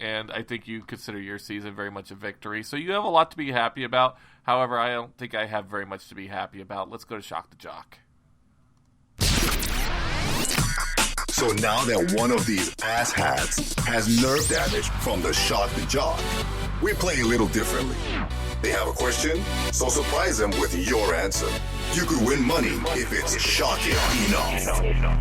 and I think you consider your season very much a victory. So you have a lot to be happy about. However, I don't think I have very much to be happy about. Let's go to Shock the Jock. So now that one of these asshats has nerve damage from the Shock the Jock, we play a little differently. They have a question, so surprise them with your answer. You could win money if it's shocking enough.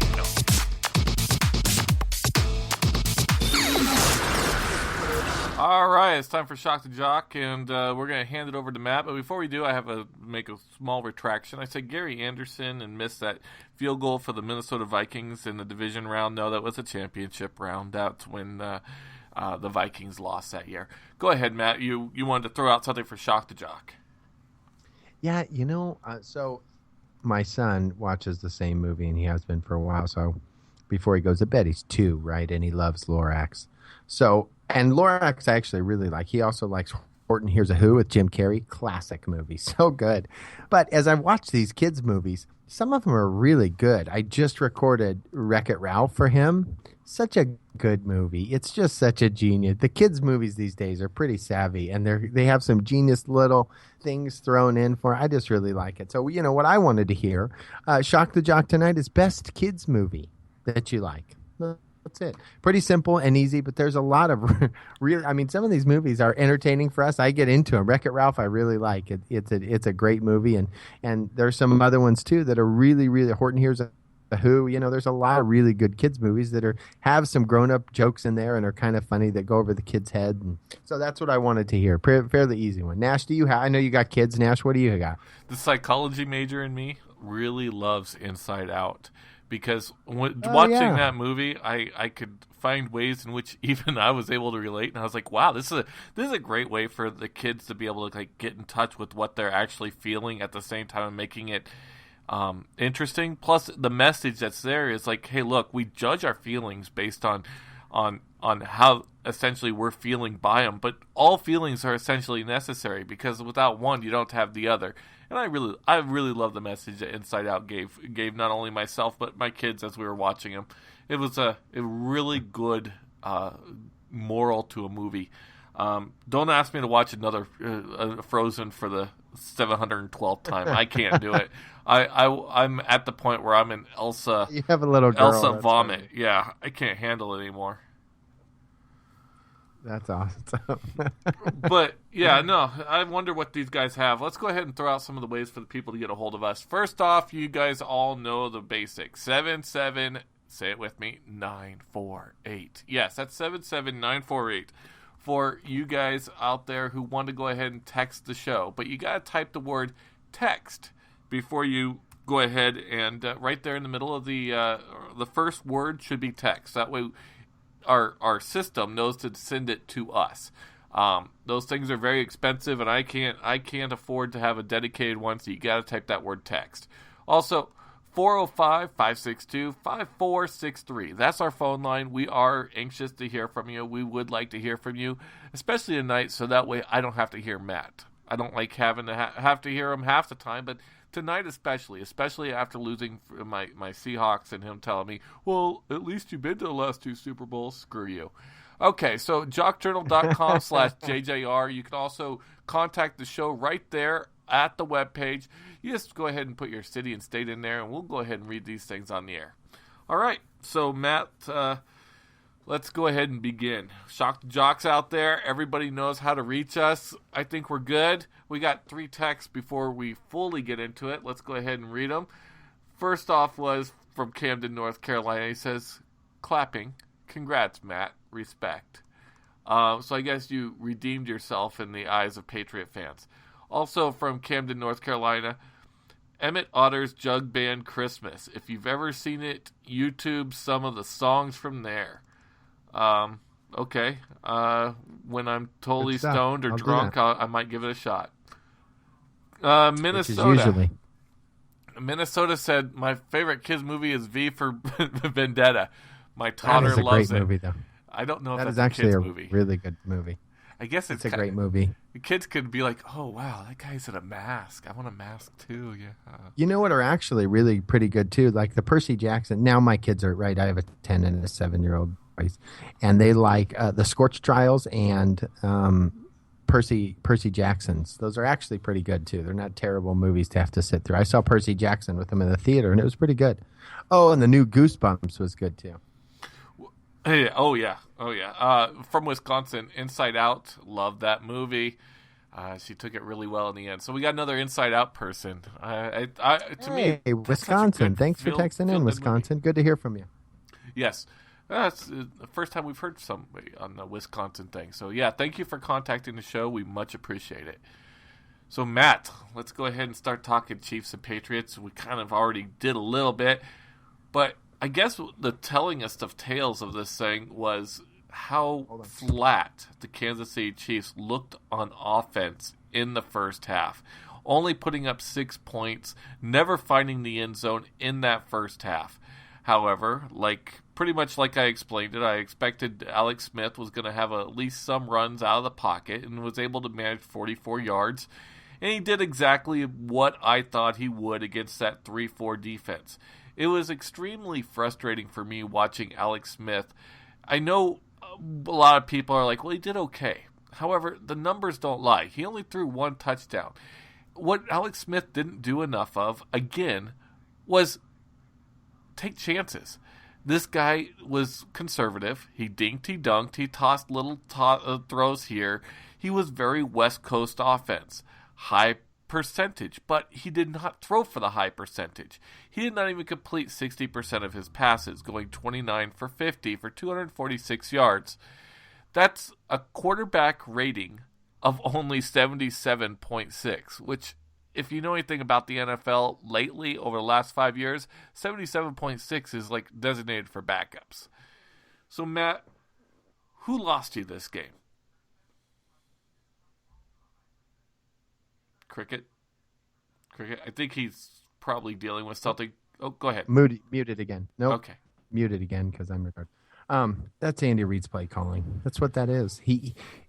All right, it's time for Shock the Jock, and we're going to hand it over to Matt. But before we do, I have to make a small retraction. I said Gary Anderson and missed that field goal for the Minnesota Vikings in the division round. No, that was a championship round. That's when the Vikings lost that year. Go ahead, Matt. You wanted to throw out something for Shock the Jock. Yeah, so my son watches the same movie, and he has been for a while. So before he goes to bed, he's 2, right? And he loves Lorax. So, and Lorax I actually really like. He also likes Horton Hears a Who with Jim Carrey. Classic movie. So good. But as I watch these kids' movies, some of them are really good. I just recorded Wreck-It Ralph for him. Such a good movie. It's just such a genius. The kids' movies these days are pretty savvy, and they have some genius little things thrown in for. I just really like it. So, what I wanted to hear, Shock the Jock tonight is best kids' movie that you like. That's it. Pretty simple and easy, but there's a lot of some of these movies are entertaining for us. I get into them. Wreck-It Ralph, I really like it. It's a great movie, and there's some other ones too that are really, really. Horton Hears a Who. There's a lot of really good kids movies that have some grown-up jokes in there and are kind of funny that go over the kid's head. And so that's what I wanted to hear. Fairly easy one. Nash, I know you got kids. Nash, what do you got? The psychology major in me really loves Inside Out. Because watching that movie, I could find ways in which even I was able to relate, and I was like, "Wow, this is a great way for the kids to be able to get in touch with what they're actually feeling at the same time, and making it interesting." Plus, the message that's there is like, "Hey, look, we judge our feelings based on how essentially we're feeling by them, but all feelings are essentially necessary because without one, you don't have the other." And I really love the message that Inside Out gave not only myself but my kids as we were watching them. It was a really good moral to a movie. Don't ask me to watch another Frozen for the 712th time. I can't do it. I'm at the point where I'm in Elsa. You have a little girl. Elsa vomit. Funny. Yeah, I can't handle it anymore. That's awesome. But, yeah, no, I wonder what these guys have. Let's go ahead and throw out some of the ways for the people to get a hold of us. First off, you guys all know the basics. 77, say it with me, 948. Yes, that's 77948. For you guys out there who want to go ahead and text the show. But you got to type the word text before you go ahead and right there in the middle of the first word should be text. That way our system knows to send it to us. Those things are very expensive, and I can't afford to have a dedicated one, so you got to type that word text. Also, 405-562-5463. That's our phone line. We are anxious to hear from you. We would like to hear from you, especially tonight, so that way I don't have to hear Matt. I don't like having to have to hear him half the time, but tonight especially after losing my Seahawks and him telling me, well, at least you've been to the last 2 Super Bowls. Screw you. Okay, so jockjournal.com/JJR. You can also contact the show right there at the webpage. You just go ahead and put your city and state in there, and we'll go ahead and read these things on the air. All right, so Matt, let's go ahead and begin. Shock the Jocks out there. Everybody knows how to reach us. I think we're good. We got 3 texts before we fully get into it. Let's go ahead and read them. First off was from Camden, North Carolina. He says, clapping. Congrats, Matt. Respect. So I guess you redeemed yourself in the eyes of Patriot fans. Also from Camden, North Carolina, Emmett Otter's Jug Band Christmas. If you've ever seen it, YouTube some of the songs from there. Okay. When I'm totally stoned or drunk, I might give it a shot. Minnesota. Minnesota said, my favorite kids movie is V for Vendetta. My daughter loves it. That is a great movie, though. I don't know if that's actually a kids movie. Really good movie. I guess it's a great movie. The kids could be like, oh, wow, that guy's in a mask. I want a mask, too. Yeah. You know what are actually really pretty good, too? Like the Percy Jackson. Now my kids are, right, I have a 10 and a 7-year-old boys, and they like the Scorch Trials and Percy Jackson's. Those are actually pretty good too. They're not terrible movies to have to sit through. I saw Percy Jackson with them in the theater, and it was pretty good. Oh, and the new Goosebumps was good too. Hey, oh yeah. From Wisconsin, Inside Out. Love that movie. She took it really well in the end. So we got another Inside Out person. Hey, Wisconsin. Thanks for texting in, Wisconsin. Good to hear from you. Yes. That's the first time we've heard somebody on the Wisconsin thing. So, yeah, thank you for contacting the show. We much appreciate it. So, Matt, let's go ahead and start talking Chiefs and Patriots. We kind of already did a little bit. But I guess the tellingest of tales of this thing was how flat the Kansas City Chiefs looked on offense in the first half. Only putting up 6 points, never finding the end zone in that first half. However, pretty much like I explained it, I expected Alex Smith was going to have at least some runs out of the pocket and was able to manage 44 yards. And he did exactly what I thought he would against that 3-4 defense. It was extremely frustrating for me watching Alex Smith. I know a lot of people are like, well, he did okay. However, the numbers don't lie. He only threw 1 touchdown. What Alex Smith didn't do enough of, again, was take chances. This guy was conservative. He dinked, he dunked, he tossed little throws here. He was very West Coast offense. High percentage, but he did not throw for the high percentage. He did not even complete 60% of his passes, going 29 for 50 for 246 yards. That's a quarterback rating of only 77.6, which, if you know anything about the NFL lately over the last 5 years, 77.6 is like designated for backups. So, Matt, who lost you this game? Cricket? I think he's probably dealing with something. Oh, go ahead. Muted again. Nope. Okay. Muted again because I'm recording. That's Andy Reid's play calling. That's what that is.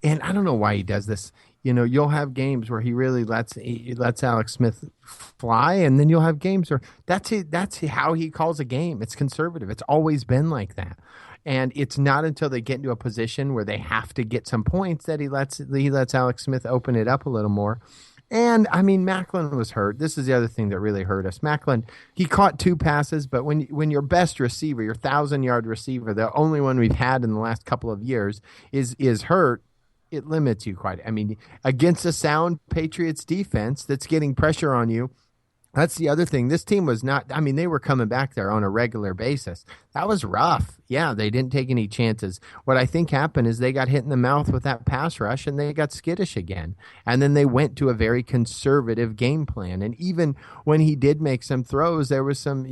And I don't know why he does this. You know, you'll have games where he really lets Alex Smith fly, and then you'll have games where that's how he calls a game. It's conservative. It's always been like that. And it's not until they get into a position where they have to get some points that he lets Alex Smith open it up a little more. And, I mean, Macklin was hurt. This is the other thing that really hurt us. Macklin, he caught 2 passes, but when your best receiver, your 1,000-yard receiver, the only one we've had in the last couple of years, is hurt, it limits you quite. I mean, against a sound Patriots defense that's getting pressure on you, that's the other thing. This team was not, I mean, they were coming back there on a regular basis. That was rough. Yeah, they didn't take any chances. What I think happened is they got hit in the mouth with that pass rush and they got skittish again. And then they went to a very conservative game plan. And even when he did make some throws, there was some,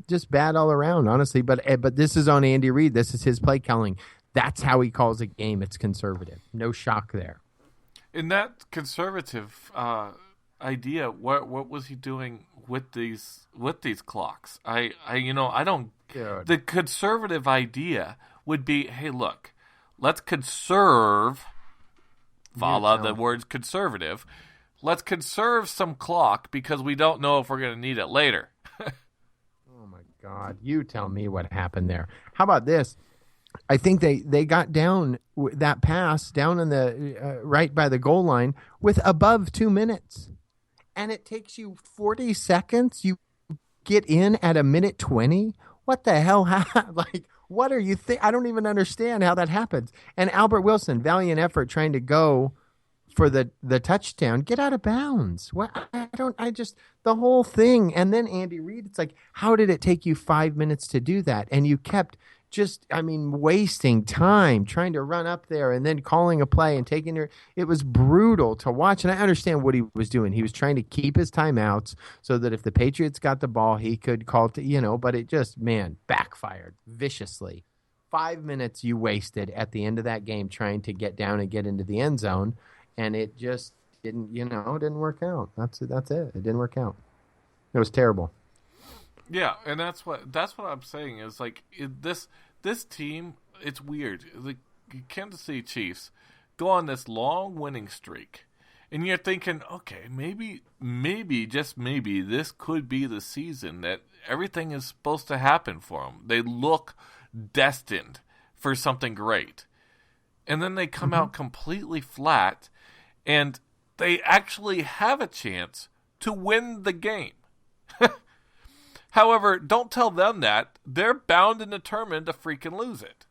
just bad all around, honestly. But this is on Andy Reid. This is his play calling. That's how he calls a game. It's conservative. No shock there. In that conservative idea, what was he doing with these clocks? I don't. Good. The conservative idea would be, hey, look, let's conserve. Voila, the word conservative. Let's conserve some clock because we don't know if we're going to need it later. Oh my God! You tell me what happened there. How about this? I think they got down that pass down in the right by the goal line with above 2 minutes. And it takes you 40 seconds. You get in at 1:20. What the hell? What are you I don't even understand how that happens. And Albert Wilson, valiant effort trying to go for the touchdown. Get out of bounds. What? The whole thing. And then Andy Reid, it's like, how did it take you 5 minutes to do that? And you kept wasting time trying to run up there and then calling a play and taking it was brutal to watch. And I understand what he was doing. He was trying to keep his timeouts so that if the Patriots got the ball, he could call but it just, backfired viciously. 5 minutes you wasted at the end of that game trying to get down and get into the end zone. And it just didn't work out. That's it. It didn't work out. It was terrible. Yeah, and that's what I'm saying is this team, it's weird. The Kansas City Chiefs go on this long winning streak, and you're thinking, okay, maybe just maybe this could be the season that everything is supposed to happen for them. They look destined for something great. And then they come out completely flat, and they actually have a chance to win the game. However, don't tell them that. They're bound and determined to freaking lose it.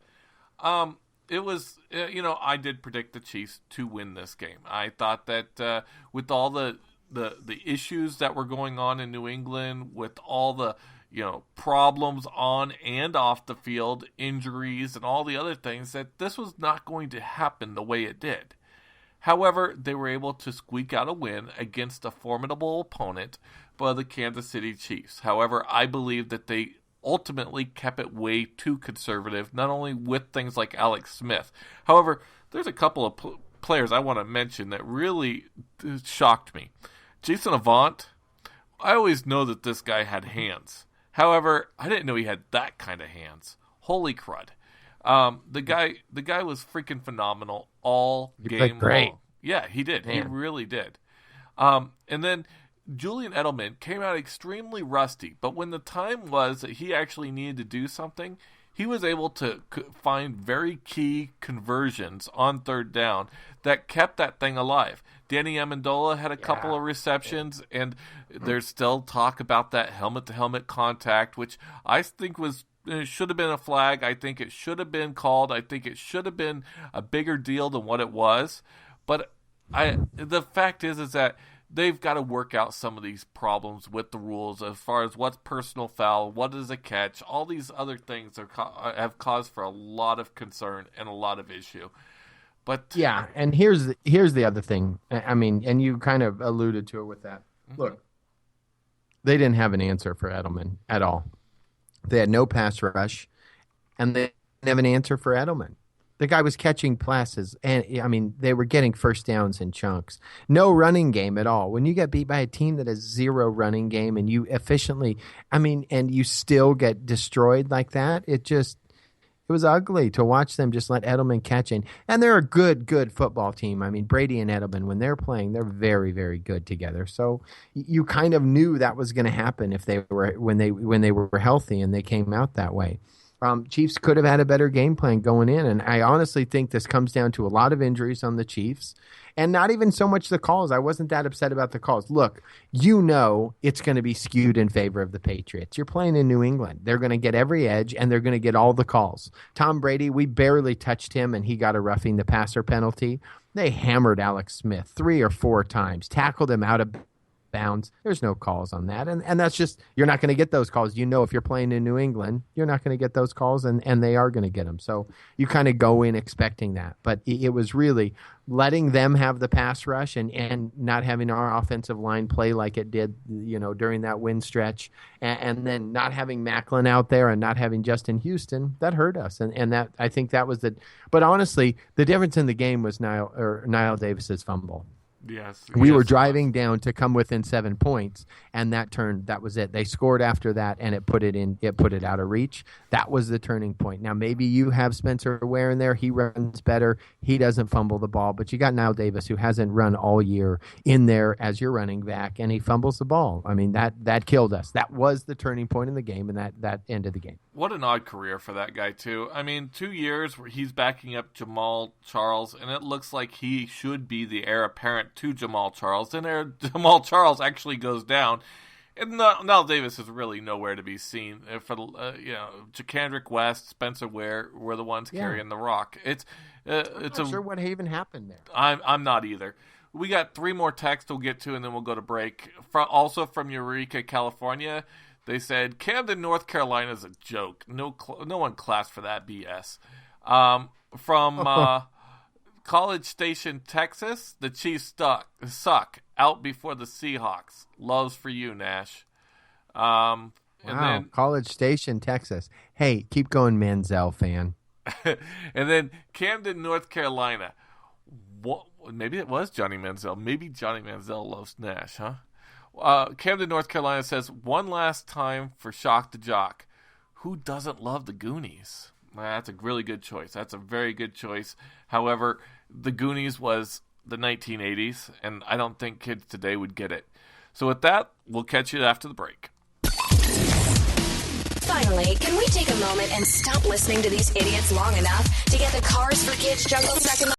It was, I did predict the Chiefs to win this game. I thought that with all the issues that were going on in New England, with all the problems on and off the field, injuries, and all the other things, that this was not going to happen the way it did. However, they were able to squeak out a win against a formidable opponent by the Kansas City Chiefs. However, I believe that they ultimately kept it way too conservative, not only with things like Alex Smith. However, there's a couple of players I want to mention that really shocked me. Jason Avant, I always know that this guy had hands. However, I didn't know he had that kind of hands. Holy crud. The guy was freaking phenomenal all game long. Yeah, he did. Man. He really did. And then Julian Edelman came out extremely rusty, but when the time was that he actually needed to do something, he was able to find very key conversions on third down that kept that thing alive. Danny Amendola had a couple of receptions, and there's still talk about that helmet-to-helmet contact, which I think should have been a flag. I think it should have been called. I think it should have been a bigger deal than what it was. But the fact is that they've got to work out some of these problems with the rules as far as what's personal foul, what is a catch. All these other things have caused for a lot of concern and a lot of issue. But yeah, and here's the other thing. I mean, and you kind of alluded to it with that. Look, they didn't have an answer for Edelman at all. They had no pass rush, and they didn't have an answer for Edelman. The guy was catching passes, and I mean, they were getting first downs in chunks. No running game at all. When you get beat by a team that has zero running game, and you efficiently, and you still get destroyed like that, it was ugly to watch them just let Edelman catch in. And they're a good football team. I mean, Brady and Edelman, when they're playing, they're very, very good together. So you kind of knew that was going to happen when they were healthy and they came out that way. Chiefs could have had a better game plan going in, and I honestly think this comes down to a lot of injuries on the Chiefs, and not even so much the calls. I wasn't that upset about the calls. Look, it's going to be skewed in favor of the Patriots. You're playing in New England. They're going to get every edge, and they're going to get all the calls. Tom Brady, we barely touched him, and he got a roughing the passer penalty. They hammered Alex Smith 3 or 4 times, tackled him out of bounds. There's no calls on that. And that's just, you're not going to get those calls. If you're playing in New England, you're not going to get those calls, and they are going to get them. So you kind of go in expecting that. But it was really letting them have the pass rush and not having our offensive line play like it did, during that win stretch. And then not having Macklin out there and not having Justin Houston, that hurt us. And that, I think that was but honestly, the difference in the game was Niall Davis's fumble. Yes. We were driving down to come within 7 points, and that was it. They scored after that, and it put it out of reach. That was the turning point. Now, maybe you have Spencer Ware in there. He runs better. He doesn't fumble the ball, but you got Niall Davis, who hasn't run all year, in there as your running back, and he fumbles the ball. I mean, that killed us. That was the turning point in the game, and that ended the game. What an odd career for that guy, too. I mean, 2 years where he's backing up Jamal Charles, and it looks like he should be the heir apparent to Jamal Charles. Then Jamal Charles actually goes down, and Niall Davis is really nowhere to be seen. For Jacandrick West, Spencer Ware were the ones carrying the rock. I'm not sure what even happened there. I'm not either. We got 3 more texts we'll get to, and then we'll go to break. Also from Eureka, California. They said, Camden, North Carolina is a joke. No one classed for that BS. From College Station, Texas, the Chiefs suck. Out before the Seahawks. Loves for you, Nash. And then, College Station, Texas. Hey, keep going, Manziel fan. And then Camden, North Carolina. Maybe it was Johnny Manziel. Maybe Johnny Manziel loves Nash, huh? Camden, North Carolina says, one last time for Shock the Jock. Who doesn't love the Goonies? That's a really good choice. That's a very good choice. However, the Goonies was the 1980s, and I don't think kids today would get it. So with that, we'll catch you after the break. Finally, can we take a moment and stop listening to these idiots long enough to get the Cars for Kids Jungle Second